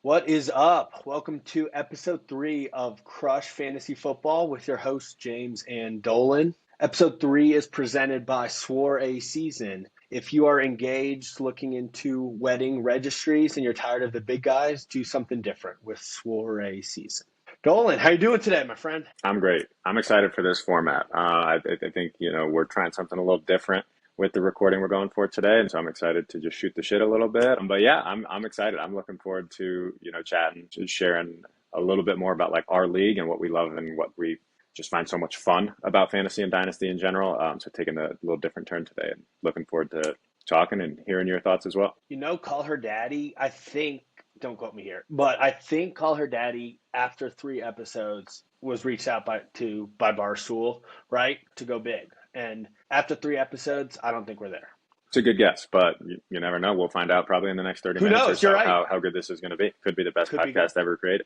What is up? Welcome to episode 3 of Crush Fantasy Football with your hosts, James and Dolan. Episode 3 is presented by Swore A Season. If you are engaged looking into wedding registries and you're tired of the big guys, do something different with Swore A Season. Dolan, how you doing today, my friend? I'm great. I'm excited for this format. I think, we're trying something a little different with the recording we're going for today. And so I'm excited to just shoot the shit a little bit. But yeah, I'm excited. I'm looking forward to, chatting, just sharing a little bit more about like our league and what we love and what we just find so much fun about fantasy and dynasty in general. So taking a little different turn today and looking forward to talking and hearing your thoughts as well. Call Her Daddy, I think, don't quote me here, but I think Call Her Daddy, after 3 episodes, was reached out by Barstool, right, to go big. And after 3 episodes, I don't think we're there. It's a good guess, but you never know. We'll find out probably in the next 30 Who minutes or knows? You're so right. how good this is going to be. Could be the best Could be good. podcast ever created.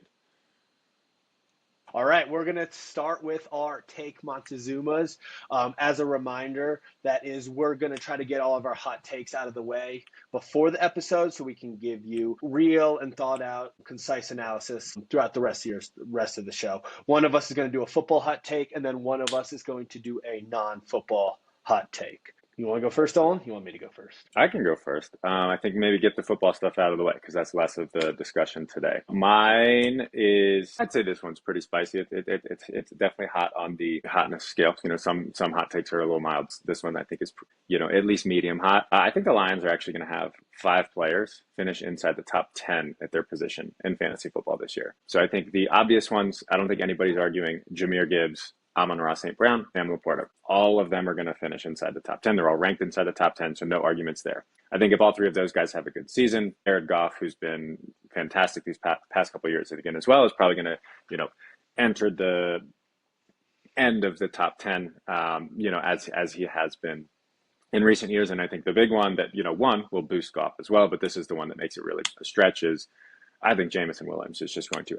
All right, we're going to start with our Take Montezuma's. As a reminder, that is, we're going to try to get all of our hot takes out of the way before the episode so we can give you real and thought out, concise analysis throughout the rest of the show. One of us is going to do a football hot take, and then one of us is going to do a non-football hot take. You want to go first, Dolan? You want me to go first? I can go first. I think maybe get the football stuff out of the way because that's less of the discussion today. Mine is, I'd say this one's pretty spicy. It's definitely hot on the hotness scale. Some hot takes are a little mild. This one I think is, at least medium hot. I think the Lions are actually going to have 5 players finish inside the top 10 at their position in fantasy football this year. So I think the obvious ones, I don't think anybody's arguing Jahmyr Gibbs, Amon-Ra St. Brown, Sam Laporta. All of them are going to finish inside the top 10. They're all ranked inside the top 10, so no arguments there. I think if all 3 of those guys have a good season, Jared Goff, who's been fantastic these past couple of years, again as well, is probably going to, enter the end of the top 10, as he has been in recent years. And I think the big one that, one will boost Goff as well, but this is the one that makes it really a stretch is I think Jameson Williams is just going to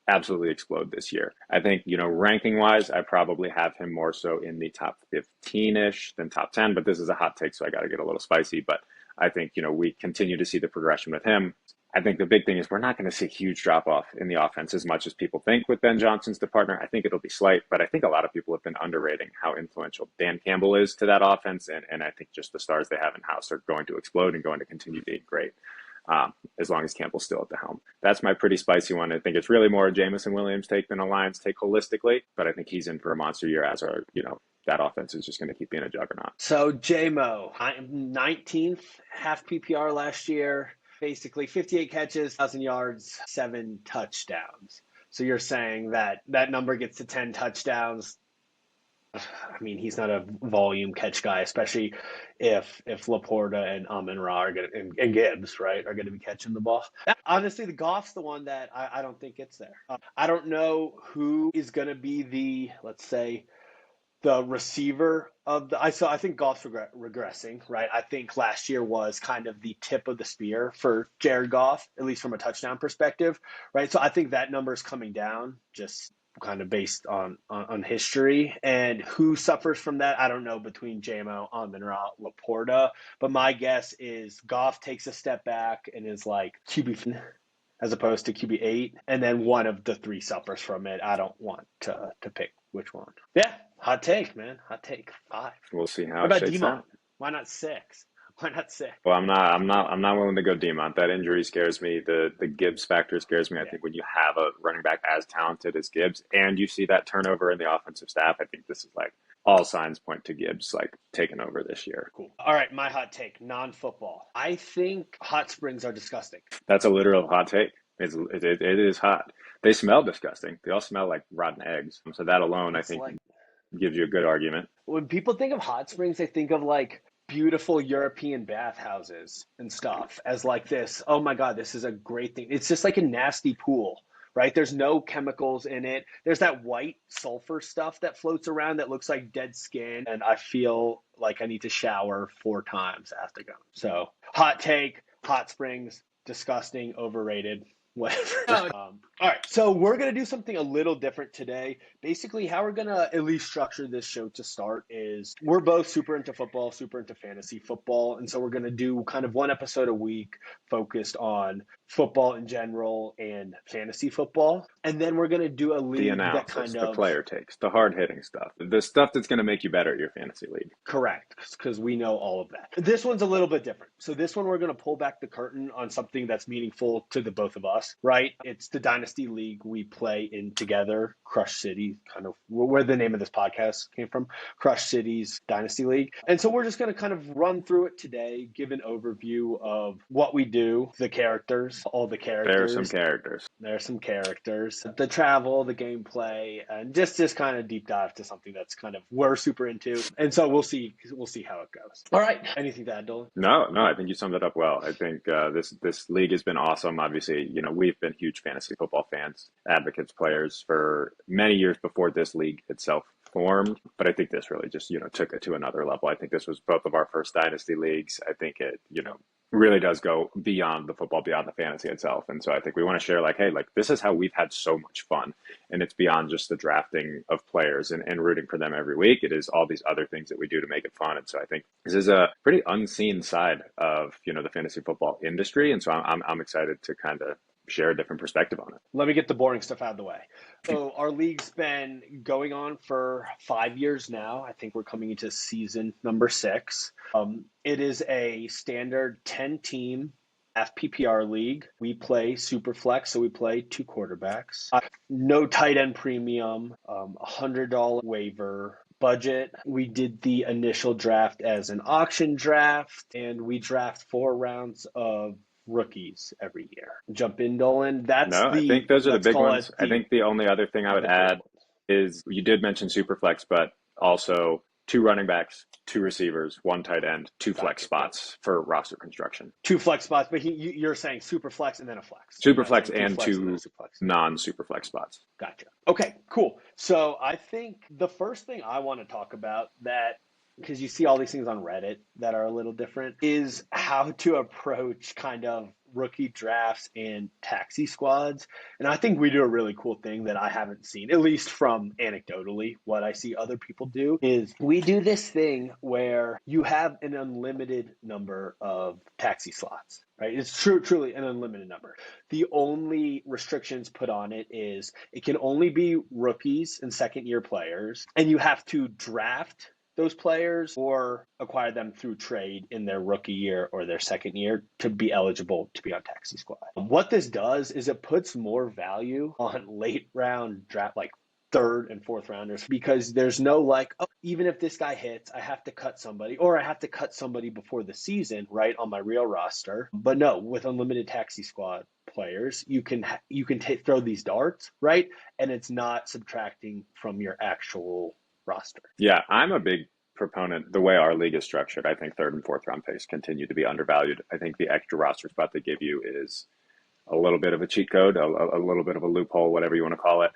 absolutely explode this year. I think, ranking wise, I probably have him more so in the top 15-ish than top 10, but this is a hot take, so I got to get a little spicy. But I think, we continue to see the progression with him. I think the big thing is we're not going to see a huge drop off in the offense as much as people think with Ben Johnson's departure. I think it'll be slight, but I think a lot of people have been underrating how influential Dan Campbell is to that offense. And I think just the stars they have in house are going to explode and going to continue being great. As long as Campbell's still at the helm. That's my pretty spicy one. I think it's really more a Jameson Williams take than a Lions take holistically, but I think he's in for a monster year as our, that offense is just going to keep being a juggernaut. So, J-Mo, I'm 19th, half PPR last year, basically 58 catches, 1,000 yards, 7 touchdowns. So you're saying that number gets to 10 touchdowns. I mean, he's not a volume catch guy, especially if Laporta and Amon-Ra are going and Gibbs, right, are going to be catching the ball. Honestly, the Goff's the one that I don't think gets there. I don't know who is going to be the, let's say, the receiver of the. I think Goff's regressing, right? I think last year was kind of the tip of the spear for Jared Goff, at least from a touchdown perspective, right? So I think that number is coming down, just kind of based on history. And who suffers from that, I don't know, between JMO, Amon-Ra, Laporta. But my guess is Goff takes a step back and is like QB as opposed to QB8, and then one of the 3 suffers from it. I don't want to pick which one. Yeah, hot take, man. Hot take 5. We'll see how What it about shakes Demont? out. Why not 6? Why not 6? Well, I'm not willing to go Demont. That injury scares me. The Gibbs factor scares me. I think when you have a running back as talented as Gibbs and you see that turnover in the offensive staff, I think this is like all signs point to Gibbs like taking over this year. Cool. All right, my hot take, non-football. I think hot springs are disgusting. That's a literal hot take. It is hot. They smell disgusting. They all smell like rotten eggs. So that alone, I think, gives you a good argument. When people think of hot springs, they think of like beautiful European bathhouses and stuff as like this. Oh my God, this is a great thing. It's just like a nasty pool, right? There's no chemicals in it. There's that white sulfur stuff that floats around that looks like dead skin. And I feel like I need to shower 4 times after going. So hot take, hot springs, disgusting, overrated. Whatever. All right, so we're going to do something a little different today. Basically, how we're going to at least structure this show to start is we're both super into football, super into fantasy football. And so we're going to do kind of one episode a week focused on football in general and fantasy football. And then we're going to do a The league that analysis, kind the of player takes, the hard hitting stuff, the stuff that's going to make you better at your fantasy league. correct, because we know all of that. This one's a little bit different. So this one, we're going to pull back the curtain on something that's meaningful to the both of us, right? It's the Dynasty League we play in together, Crush City, kind of where the name of this podcast came from, Crush City's Dynasty League. And so we're just going to kind of run through it today, give an overview of what we do, the characters, all the characters. There are some characters. There are some characters, the travel, the gameplay, and just kind of deep dive to something that's kind of we're super into. And so we'll see how it goes. All right. Anything to add, Dolan? No, I think you summed it up well. I think this league has been awesome. Obviously, we've been huge fantasy football fans, advocates, players for many years before this league itself formed. But I think this really just, took it to another level. I think this was both of our first Dynasty leagues. I think it, really does go beyond the football, beyond the fantasy itself. And so I think we want to share hey, this is how we've had so much fun. And it's beyond just the drafting of players and rooting for them every week. It is all these other things that we do to make it fun. And so I think this is a pretty unseen side of, the fantasy football industry. And so I'm excited to kind of share a different perspective on it. Let me get the boring stuff out of the way. So our league's been going on for 5 years now. I think we're coming into season number 6. It is a standard 10-team FPPR league. We play super flex, so we play 2 quarterbacks. No tight end premium, $100 waiver budget. We did the initial draft as an auction draft, and we draft 4 rounds of rookies every year. Jump in, Dolan. I think those are the big ones. I think the only other thing I would add is you did mention Superflex, but also 2 running backs, 2 receivers, 1 tight end, 2 flex spots for roster construction. 2 flex spots, but you're saying Superflex and then a flex. Superflex and 2 non-Superflex spots. Gotcha. Okay, cool. So I think the first thing I want to talk about because you see all these things on Reddit that are a little different, is how to approach kind of rookie drafts and taxi squads. And I think we do a really cool thing that I haven't seen, at least from anecdotally, what I see other people do, is we do this thing where you have an unlimited number of taxi slots, right? It's truly an unlimited number. The only restrictions put on it is it can only be rookies and second-year players, and you have to draft those players or acquire them through trade in their rookie year or their second year to be eligible to be on taxi squad. What this does is it puts more value on late round draft, like 3rd and 4th rounders, because there's no even if this guy hits, I have to cut somebody, or I have to cut somebody before the season, right, on my real roster. But no, with unlimited taxi squad players, you can throw these darts, right, and it's not subtracting from your actual roster. Yeah, I'm a big proponent. The way our league is structured, I think 3rd and 4th round picks continue to be undervalued. I think the extra roster spot they give you is a little bit of a cheat code, a little bit of a loophole, whatever you want to call it.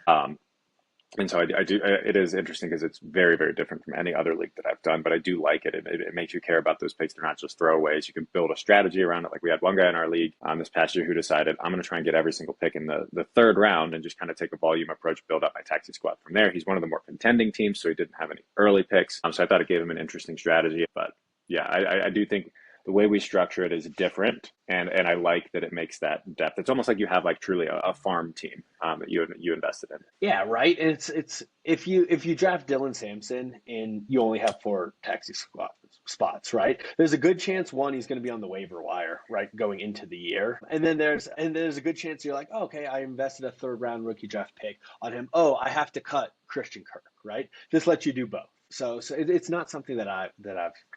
And so I do. It is interesting because it's very, very different from any other league that I've done. But I do like it. It makes you care about those picks. They're not just throwaways. You can build a strategy around it. Like we had one guy in our league this past year who decided, I'm going to try and get every single pick in the 3rd round and just kind of take a volume approach, build up my taxi squad from there. He's one of the more contending teams, so he didn't have any early picks. So I thought it gave him an interesting strategy. But yeah, I do think the way we structure it is different, and I like that it makes that depth. It's almost like you have truly a farm team that you invested in. Yeah, right. And it's if you draft Dylan Sampson and you only have 4 taxi squad spots, right? There's a good chance he's going to be on the waiver wire, right, going into the year, and then there's a good chance you're like, oh, okay, I invested a 3rd round rookie draft pick on him. Oh, I have to cut Christian Kirk, right? This lets you do both. So it's not something that I've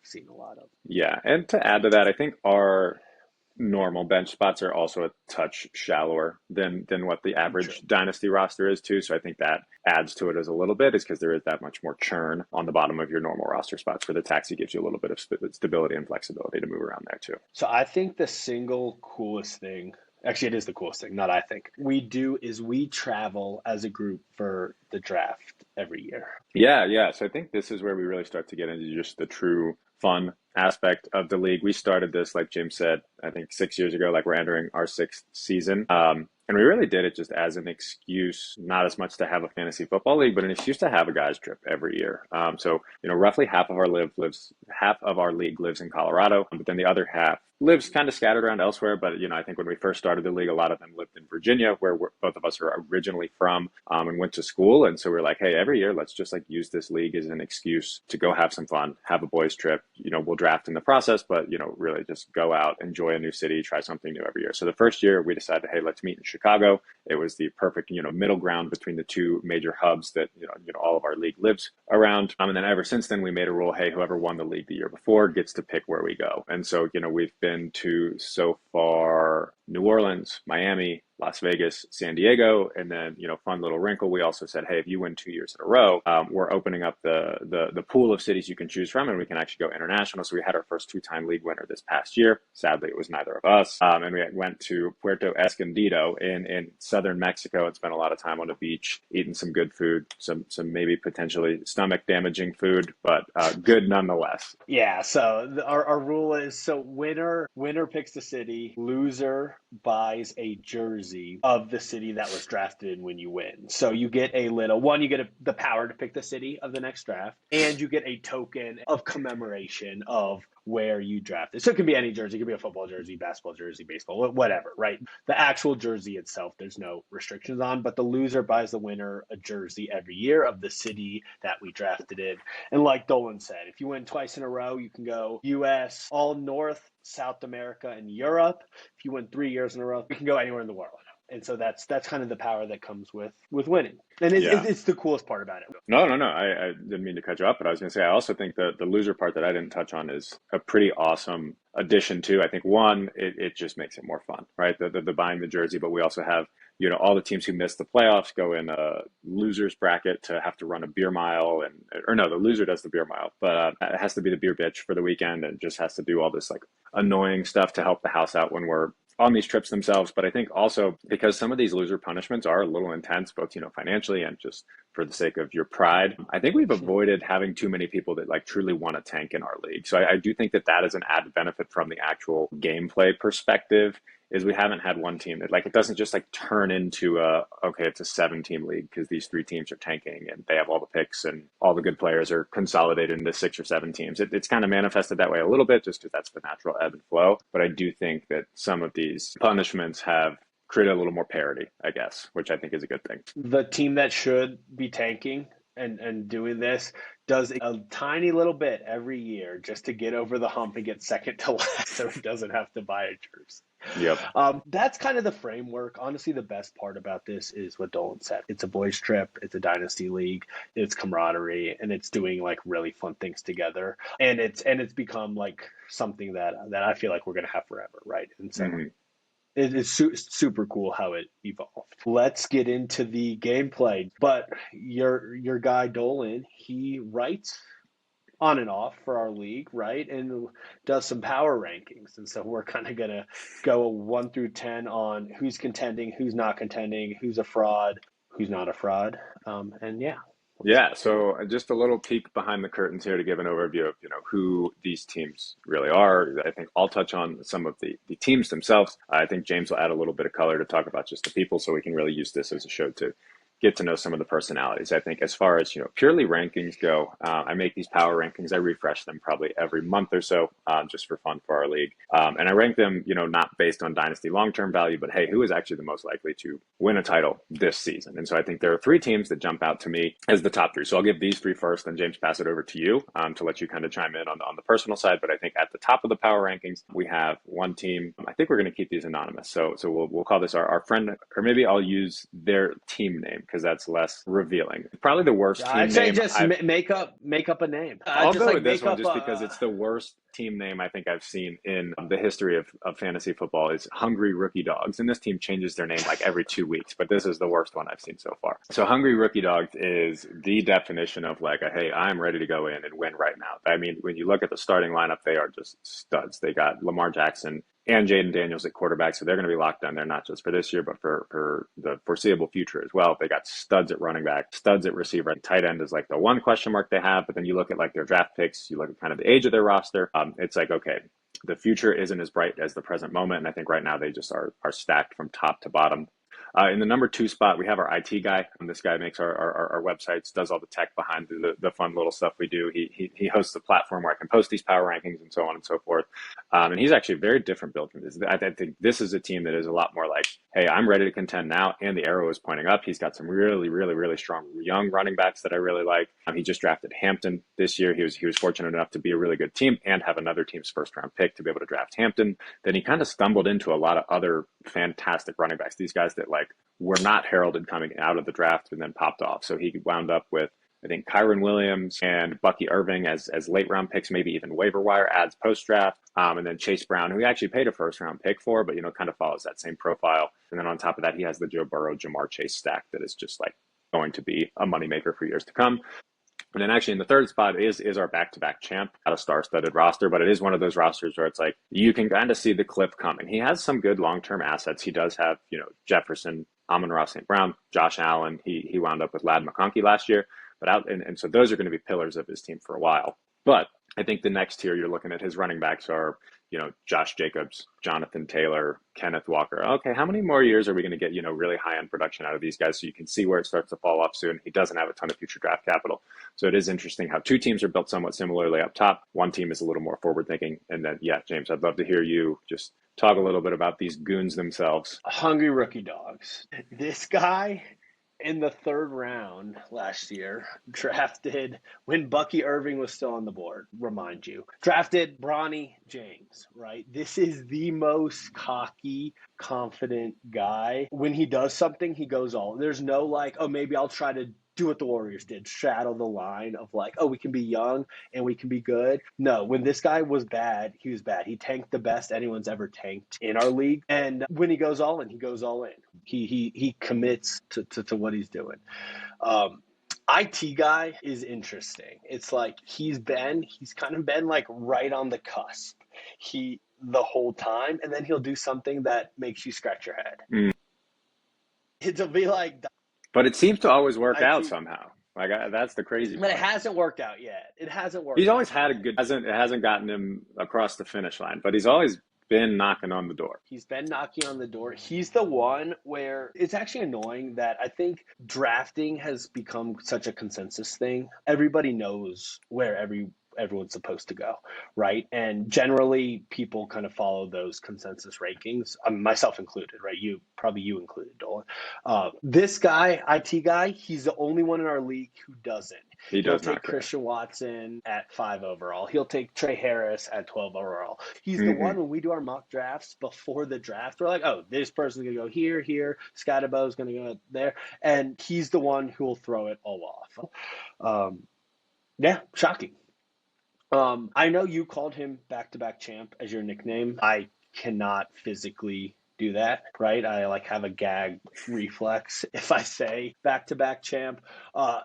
seen a lot of. Yeah, and to add to that, I think our normal bench spots are also a touch shallower than what the average Dynasty roster is too. So I think that adds to it as a little bit, is because there is that much more churn on the bottom of your normal roster spots, where the taxi gives you a little bit of stability and flexibility to move around there too. So I think the single coolest thing, actually it is the coolest thing, not I think, we do is we travel as a group for the draft every year. Yeah. So I think this is where we really start to get into just the true fun aspect of the league. We started this, like James said, I think 6 years ago, we're entering our 6th season. And we really did it just as an excuse, not as much to have a fantasy football league, but an excuse to have a guys trip every year. So, roughly half of our league lives in Colorado, but then the other half lives kind of scattered around elsewhere. But, I think when we first started the league, a lot of them lived in Virginia, where both of us are originally from, and went to school. And so we're like, hey, every year, let's just like use this league as an excuse to go have some fun, have a boys trip. We'll draft in the process, but, really just go out, enjoy a new city, try something new every year. So the first year we decided, hey, let's meet in Chicago. It was the perfect, middle ground between the two major hubs that, all of our league lives around. And then ever since then, we made a rule, hey, whoever won the league the year before gets to pick where we go. And so, we've been to so far New Orleans, Miami, Las Vegas, San Diego, and then, fun little wrinkle. We also said, hey, if you win 2 years in a row, we're opening up the pool of cities you can choose from, and we can actually go international. So we had our first two-time league winner this past year. Sadly, it was neither of us. And we went to Puerto Escondido in southern Mexico and spent a lot of time on the beach, eating some good food, some maybe potentially stomach damaging food, but good nonetheless. Yeah, so our rule is, so winner picks the city, loser buys a jersey of the city that was drafted in when you win. So you get you get the power to pick the city of the next draft, and you get a token of commemoration of where you drafted. So it can be any jersey. It could be a football jersey, basketball jersey, baseball, whatever, right? The actual jersey itself, there's no restrictions on, but the loser buys the winner a jersey every year of the city that we drafted in. And like Dolan said, if you win twice in a row, you can go US, all North, South America, and Europe. If you win 3 years in a row, you can go anywhere in the world. And so that's kind of the power that comes with winning. And it's the coolest part about it. No. I didn't mean to cut you off, but I was going to say, I also think the loser part that I didn't touch on is a pretty awesome addition too. I think one, it just makes it more fun, right? The buying the jersey, but we also have, all the teams who missed the playoffs go in a loser's bracket to have to run a beer mile, the loser does the beer mile, but it has to be the beer bitch for the weekend and just has to do all this like annoying stuff to help the house out when we're on these trips themselves. But I think also because some of these loser punishments are a little intense, both, financially and just for the sake of your pride, I think we've avoided having too many people that like truly want to tank in our league. So I do think that is an added benefit from the actual gameplay perspective, is we haven't had one team that like, it doesn't just like turn into it's a 7-team league because these 3 teams are tanking and they have all the picks and all the good players are consolidated into 6 or 7 teams. It's kind of manifested that way a little bit just because that's the natural ebb and flow. But I do think that some of these punishments have created a little more parity, I guess, which I think is a good thing. The team that should be tanking and doing this does a tiny little bit every year just to get over the hump and get second to last so he doesn't have to buy a jersey. Yep. That's kind of the framework. Honestly, the best part about this is what Dolan said. It's a boys trip. It's a dynasty league. It's camaraderie, and it's doing like really fun things together. And it's become like something that I feel like we're gonna have forever, right? And so it's super cool how it evolved. Let's get into the gameplay. But your guy Dolan, he writes on and off for our league, right? And does some power rankings. And so we're kind of going to go 1 through 10 on who's contending, who's not contending, who's a fraud, who's not a fraud. And yeah. Yeah, so just a little peek behind the curtains here to give an overview of, who these teams really are. I think I'll touch on some of the teams themselves. I think James will add a little bit of color to talk about just the people, so we can really use this as a show to get to know some of the personalities. I think as far as, purely rankings go, I make these power rankings. I refresh them probably every month or so, just for fun for our league. And I rank them, not based on dynasty long-term value, but hey, who is actually the most likely to win a title this season? And so I think there are 3 teams that jump out to me as the top 3. So I'll give these 3 first, then James, pass it over to you to let you kind of chime in on the personal side. But I think at the top of the power rankings, we have one team. I think we're going to keep these anonymous. So we'll call this our friend, or maybe I'll use their team name, because that's less revealing. Probably the worst team I'd say name. Just make up a name. I'll go with this one just because it's the worst team name I think I've seen in the history of fantasy football. Is Hungry Rookie Dogs. And this team changes their name like every 2 weeks, but this is the worst one I've seen so far. So Hungry Rookie Dogs is the definition of like, hey, I'm ready to go in and win right now. I mean, when you look at the starting lineup, they are just studs. They got Lamar Jackson and Jaden Daniels at quarterback, so they're going to be locked down there, not just for this year, but for the foreseeable future as well. They got studs at running back, studs at receiver. Tight end is like the one question mark they have, but then you look at like their draft picks, you look at kind of the age of their roster. It's like, okay, the future isn't as bright as the present moment, and I think right now they just are stacked from top to bottom. In the number 2 spot, we have our IT guy. And this guy makes our websites, does all the tech behind the fun little stuff we do. He hosts a platform where I can post these power rankings and so on and so forth. And he's actually a very different build from this. I think this is a team that is a lot more like, hey, I'm ready to contend now, and the arrow is pointing up. He's got some really, really, really strong young running backs that I really like. He just drafted Hampton this year. He was fortunate enough to be a really good team and have another team's first round pick to be able to draft Hampton. Then he kind of stumbled into a lot of other fantastic running backs. These guys that like were not heralded coming out of the draft and then popped off. So he wound up with, I think, Kyron Williams and Bucky Irving as late round picks, maybe even waiver wire ads post draft. And then Chase Brown, who he actually paid a first round pick for, but, kind of follows that same profile. And then on top of that, he has the Joe Burrow, Jamar Chase stack that is just like going to be a moneymaker for years to come. And then actually in the third spot is our back-to-back champ, out of star-studded roster, but it is one of those rosters where it's like you can kind of see the cliff coming. He has some good long-term assets. He does have, Jefferson, Amon-Ra St. Brown, Josh Allen. He wound up with Ladd McConkey last year, and so those are going to be pillars of his team for a while. But I think the next tier you're looking at, his running backs are, Josh Jacobs, Jonathan Taylor, Kenneth Walker. Okay, how many more years are we going to get, really high-end production out of these guys so you can see where it starts to fall off soon? He doesn't have a ton of future draft capital. So it is interesting how two teams are built somewhat similarly up top. One team is a little more forward-thinking. And then, James, I'd love to hear you just talk a little bit about these goons themselves. Hungry rookie dogs. This guy in the third round last year drafted, when Bucky Irving was still on the board, remind you, drafted Bronny James, right? This is the most cocky, confident guy. When he does something, he goes all. There's no like, oh, maybe I'll try to do what the Warriors did, straddle the line of like, oh, we can be young and we can be good. No, when this guy was bad, he was bad. He tanked the best anyone's ever tanked in our league. And when he goes all in, he goes all in. He commits to what he's doing. IT guy is interesting. It's like he's kind of been like right on the cusp. The whole time, and then he'll do something that makes you scratch your head. It'll be like, but it seems to always work out somehow. Like that's the crazy part. But it hasn't worked out yet. It hasn't worked. He's always had a good. It hasn't gotten him across the finish line, but he's always been knocking on the door. He's been knocking on the door. He's the one where it's actually annoying that I think drafting has become such a consensus thing. Everybody knows where everyone's supposed to go, right? And generally people kind of follow those consensus rankings, myself included, right? You included, Dolan. This guy, IT guy, he's the only one in our league who doesn't. He'll take Christian Watson at 5 overall. He'll take Trey Harris at 12 overall. He's the one when we do our mock drafts before the draft, we're like, oh, this person's going to go here, Scottibo's going to go there. And he's the one who will throw it all off. Shocking. I know you called him back-to-back champ as your nickname. I cannot physically do that, right? I have a gag reflex if I say back-to-back champ.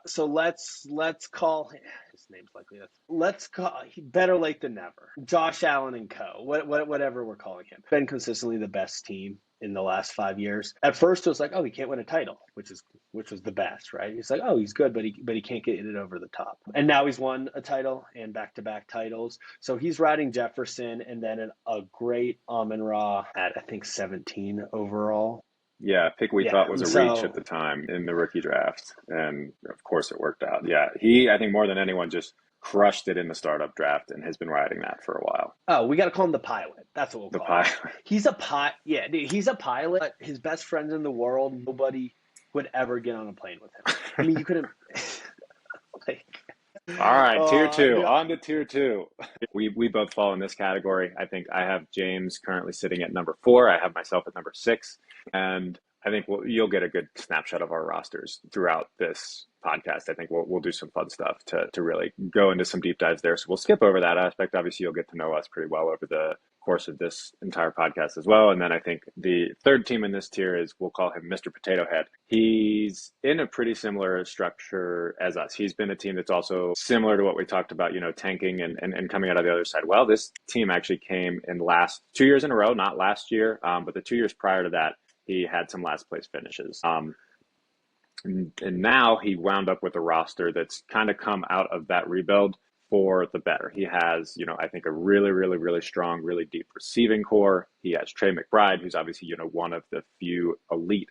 So let's call him. His name's likely that. Let's call better late than never. Josh Allen and co. Whatever we're calling him. Been consistently the best team in the last 5 years. At first it was like, oh, he can't win a title, which was the best, right? He's like, oh, he's good, but he can't get it over the top. And now he's won a title and back-to-back titles. So he's riding Jefferson and then a great Amon-Ra at I think 17 overall. Yeah, pick we thought was a reach at the time in the rookie draft. And of course it worked out. Yeah, he, I think more than anyone, just crushed it in the startup draft and has been riding that for a while. Oh, we got to call him the pilot. That's what we'll call him. He's a pilot. Yeah, dude, he's a pilot. His best friends in the world, nobody would ever get on a plane with him. I mean, you couldn't. All right, tier 2. Yeah. On to tier 2. We both fall in this category. I think I have James currently sitting at number 4. I have myself at number 6. And I think you'll get a good snapshot of our rosters throughout this podcast. I think we'll do some fun stuff to really go into some deep dives there. So we'll skip over that aspect. Obviously, you'll get to know us pretty well over the course of this entire podcast as well. And then I think the third team in this tier is, we'll call him Mr. Potato Head. He's in a pretty similar structure as us. He's been a team that's also similar to what we talked about, tanking and coming out of the other side. Well, this team actually came in last 2 years in a row, not last year, but the 2 years prior to that, he had some last place finishes. And now he wound up with a roster that's kind of come out of that rebuild for the better. He has, I think a really, really, really strong, really deep receiving core. He has Trey McBride, who's obviously, one of the few elite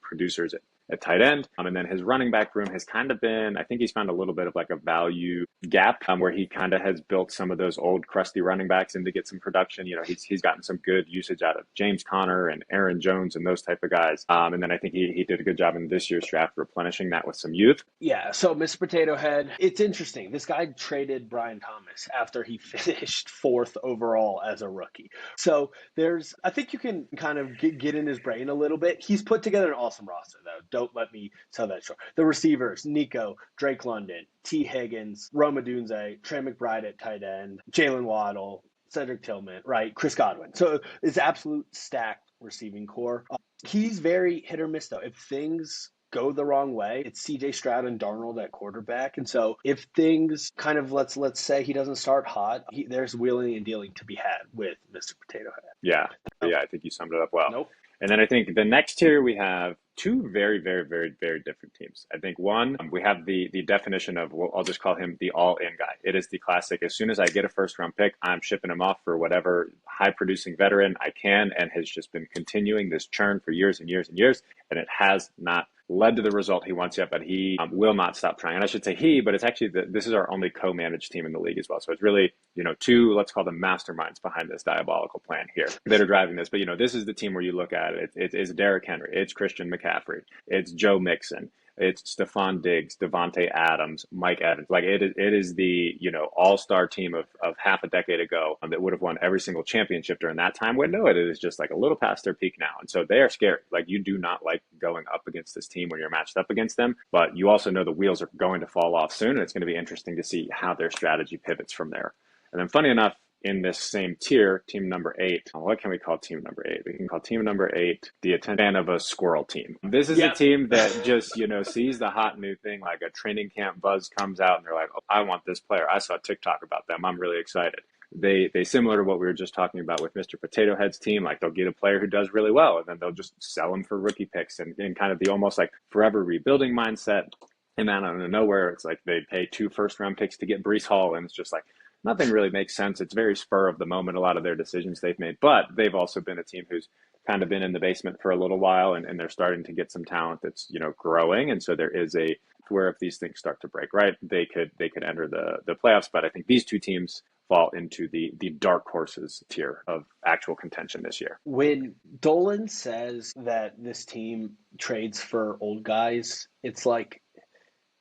producers at tight end. And then his running back room has kind of been, I think he's found a little bit of like a value gap where he kind of has built some of those old crusty running backs in to get some production. He's gotten some good usage out of James Conner and Aaron Jones and those type of guys. And then I think he did a good job in this year's draft replenishing that with some youth. Yeah, so Mr. Potato Head, it's interesting. This guy traded Brian Thomas after he finished 4th overall as a rookie. So I think you can kind of get in his brain a little bit. He's put together an awesome roster, though. Don't let me sell that short. The receivers, Nico, Drake London, T. Higgins, Rome Odunze, Trey McBride at tight end, Jalen Waddle, Cedric Tillman, right? Chris Godwin. So it's absolute stacked receiving core. He's very hit or miss, though. If things go the wrong way, it's CJ Stroud and Darnold at quarterback. And so if things kind of, let's say he doesn't start hot, there's wheeling and dealing to be had with Mr. Potato Head. Yeah, I think you summed it up well. Nope. And then I think the next tier we have two very, very, very, very different teams. I think one, we have the definition of, well, I'll just call him the all-in guy. It is the classic, as soon as I get a first-round pick, I'm shipping him off for whatever high-producing veteran I can, and has just been continuing this churn for years and years and years, and it has not led to the result he wants yet, but he will not stop trying. And I should say he, but it's actually, this is our only co-managed team in the league as well. So it's really, two, let's call them masterminds behind this diabolical plan here that are driving this. But, this is the team where you look at it. It's Derrick Henry. It's Christian McCaffrey. It's Joe Mixon. It's Stephon Diggs, Devontae Adams, Mike Evans. Like it is the, all-star team of half a decade ago that would have won every single championship during that time window. It is just like a little past their peak now. And so they are scary. Like you do not like going up against this team when you're matched up against them, but you also know the wheels are going to fall off soon. And it's going to be interesting to see how their strategy pivots from there. And then funny enough, in this same tier, team number 8. What can we call team number 8? We can call team number 8 the attention of a squirrel team. This is a team that just, sees the hot new thing, like a training camp buzz comes out and they're like, oh, I want this player. I saw TikTok about them. I'm really excited. They similar to what we were just talking about with Mr. Potato Head's team, like they'll get a player who does really well and then they'll just sell him for rookie picks and kind of the almost like forever rebuilding mindset. And then out of nowhere, it's like they pay 2 first-round picks to get Breece Hall, and it's just like, nothing really makes sense. It's very spur of the moment, a lot of their decisions they've made. But they've also been a team who's kind of been in the basement for a little while, and they're starting to get some talent that's, growing. And so there is a where if these things start to break right, they could enter the playoffs. But I think these two teams fall into the dark horses tier of actual contention this year. When Dolan says that this team trades for old guys, it's like,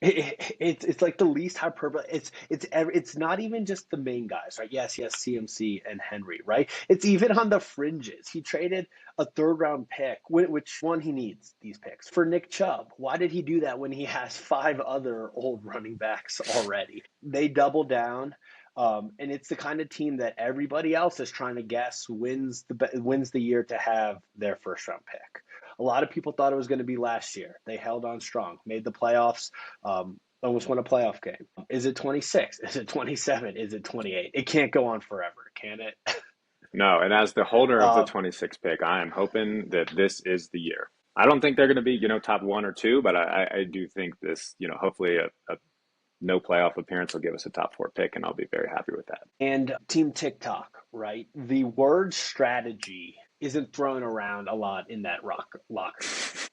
it's like the least hyperbole. It's not even just the main guys, right? Yes, CMC and Henry, right? It's even on the fringes. He traded a 3rd-round pick, which one he needs these picks for Nick Chubb. Why did he do that when he has 5 other old running backs already? They double down. And it's the kind of team that everybody else is trying to guess wins the year to have their 1st-round pick. A lot of people thought it was going to be last year. They held on strong, made the playoffs, almost won a playoff game. Is it 26? Is it 27? Is it 28? It can't go on forever, can it? No, and as the holder of the 26th pick, I am hoping that this is the year. I don't think they're going to be, top 1 or 2, but I do think this, hopefully a no playoff appearance will give us a top 4 pick, and I'll be very happy with that. And Team TikTok, right? The word strategy isn't thrown around a lot in that locker.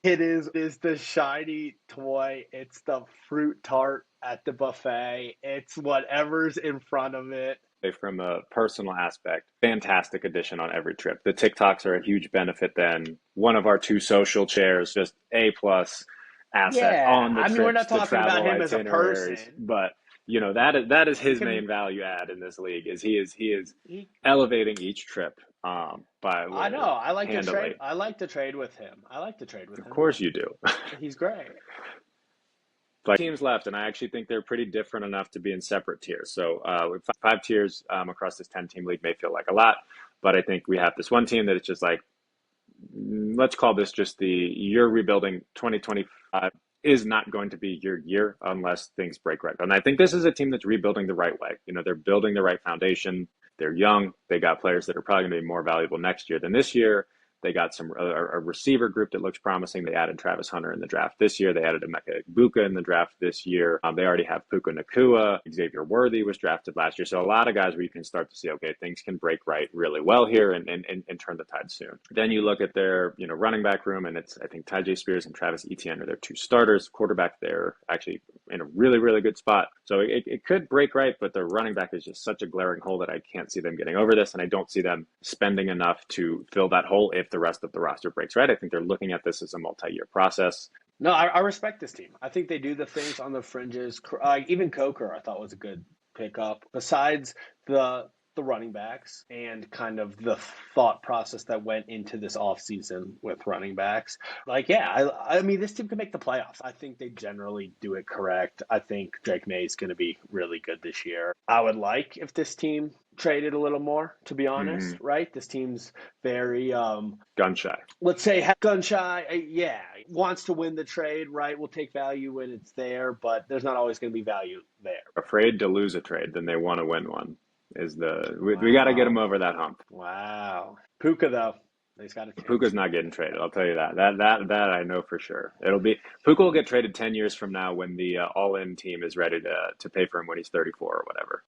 It is the shiny toy. It's the fruit tart at the buffet. It's whatever's in front of it. From a personal aspect, fantastic addition on every trip. The TikToks are a huge benefit then. One of our 2 social chairs, just A+ asset on the trips. We're not talking about him as a person. But that is his main value add in this league. Is he is elevating each trip. I know. I like to trade. I like to trade with him. Of course you do. He's great. Like teams left, and I actually think they're pretty different enough to be in separate tiers. So with 5 tiers across this 10-team league may feel like a lot, but I think we have this one team that it's just like, let's call this just the year rebuilding. 2025 is not going to be your year unless things break right. And I think this is a team that's rebuilding the right way. They're building the right foundation. They're young. They got players that are probably going to be more valuable next year than this year. They got a receiver group that looks promising. They added Travis Hunter in the draft this year. They added Emeka Egbuka in the draft this year. They already have Puka Nacua. Xavier Worthy was drafted last year. So a lot of guys where you can start to see, okay, things can break right really well here and turn the tide soon. Then you look at their running back room, and it's I think Tyjae Spears and Travis Etienne are their two starters. Quarterback, they're actually in a really, really good spot. So it could break right, but the running back is just such a glaring hole that I can't see them getting over this, and I don't see them spending enough to fill that hole if the rest of the roster breaks right. I think they're looking at this as a multi-year process. No, I respect this team. I think they do the things on the fringes. Even Coker, I thought was a good pickup. Besides the running backs and kind of the thought process that went into this offseason with running backs. I mean, this team can make the playoffs. I think they generally do it correct. I think Drake May is going to be really good this year. I would like if this team traded a little more, to be honest, right? This team's very gun shy. Let's say gun shy. Yeah, wants to win the trade, right? We'll take value when it's there, but there's not always going to be value there. Afraid to lose a trade than they want to win one. We got to get them over that hump. Wow. Puka though, he's got to. Puka's not getting traded. I'll tell you that. That I know for sure. Puka will get traded 10 years from now when the all-in team is ready to pay for him when he's 34 or whatever.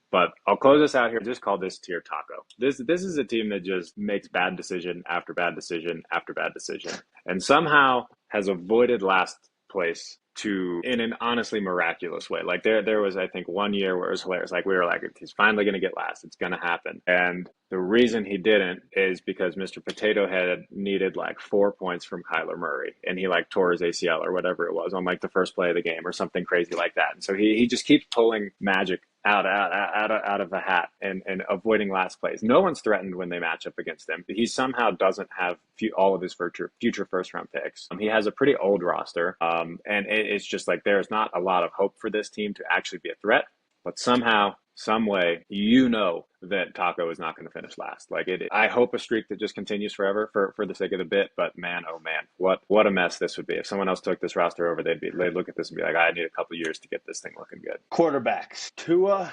But I'll close this out here. Just call this tier taco. This is a team that just makes bad decision after bad decision after bad decision, and somehow has avoided last place in an honestly miraculous way. Like there was, I think, one year where it was hilarious. Like we were like, he's finally going to get last. It's going to happen. And the reason he didn't is because Mr. Potato Head needed like 4 points from Kyler Murray, and he like tore his ACL or whatever it was on like the first play of the game or something crazy like that. And so he just keeps pulling magic out of the hat and avoiding last place. No one's threatened when they match up against him. He somehow doesn't have all of his future first round picks. He has a pretty old roster, and it's just like there's not a lot of hope for this team to actually be a threat. But somehow, some way, that Taco is not going to finish last. I hope a streak that just continues forever for the sake of the bit. But man, oh man, what a mess this would be if someone else took this roster over. They'd look at this and be like, I need a couple of years to get this thing looking good. Quarterbacks: Tua,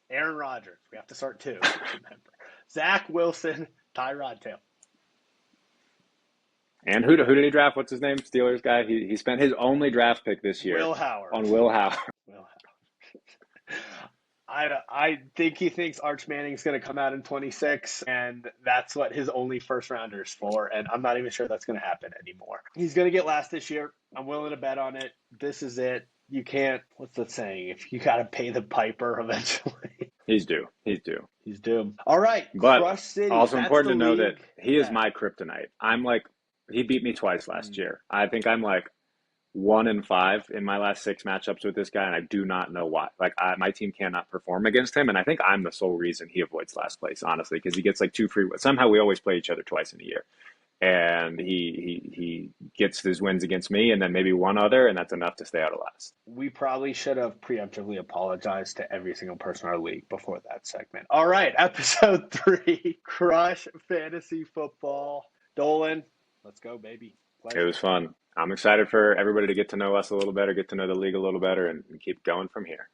Aaron Rodgers. We have to start two. Remember, Zach Wilson, Tyrod Taylor. And who did he draft? What's his name? Steelers guy. He spent his only draft pick this year. Will Howard. On Will Howard. I think he thinks Arch Manning's going to come out in 26, and that's what his only first rounder is for. And I'm not even sure that's going to happen anymore. He's going to get last this year. I'm willing to bet on it. This is it. You can't. What's the saying? If you got to pay the piper eventually. He's due. All right. But Crush City, also important to know league. that he is my kryptonite. I'm like, he beat me twice last year. I think I'm like 1-5 in my last 6 matchups with this guy, and I do not know why. My team cannot perform against him, and I think I'm the sole reason he avoids last place, honestly, because he gets like 2 free. Somehow we always play each other twice in a year, and he gets his wins against me, and then maybe one other, and that's enough to stay out of last. We probably should have preemptively apologized to every single person in our league before that segment. All right, episode 3, Crush Fantasy Football. Dolan, let's go, baby. Pleasure. It was fun. I'm excited for everybody to get to know us a little better, get to know the league a little better, and keep going from here.